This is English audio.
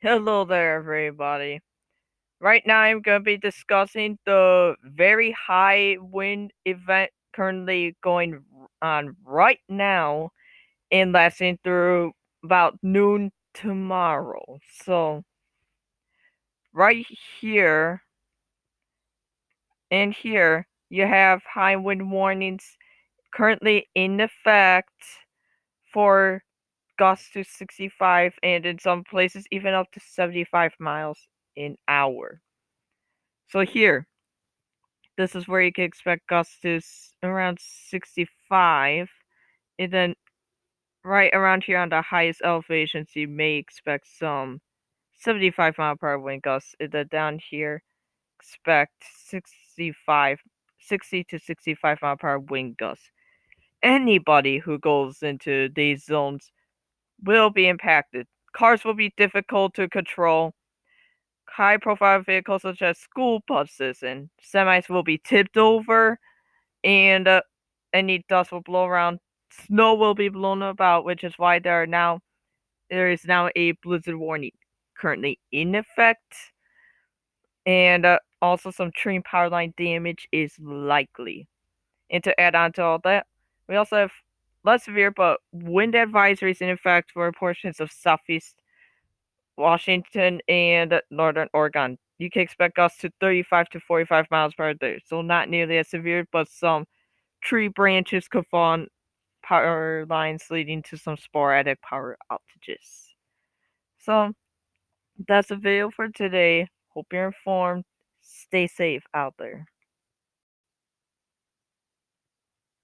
Hello there, everybody. Right now, I'm going to be discussing the very high wind event currently going on right now and lasting through about noon tomorrow. So, right here and here, you have high wind warnings currently in effect for gusts to 65 and in some places even up to 75 miles an hour. So, here. This is where you can expect gusts to around 65, and then right around here on the highest elevations, you may expect some 75-mile-per-hour wind gusts, and then down here, expect 60 to 65-mile-per-hour wind gusts. Anybody who goes into these zones will be impacted. Cars will be difficult to control. High-profile vehicles such as school buses and semis will be tipped over, and any dust will blow around. Snow will be blown about, which is why there is now a blizzard warning currently in effect, and also some tree and power line damage is likely. And to add on to all that, we also have less severe but wind advisories in effect for portions of southeast Washington and northern Oregon. You can expect gusts to 35 to 45 miles per hour, so not nearly as severe, but some tree branches could fall on power lines, leading to some sporadic power outages. So that's the video for today. Hope you're informed. Stay safe out there.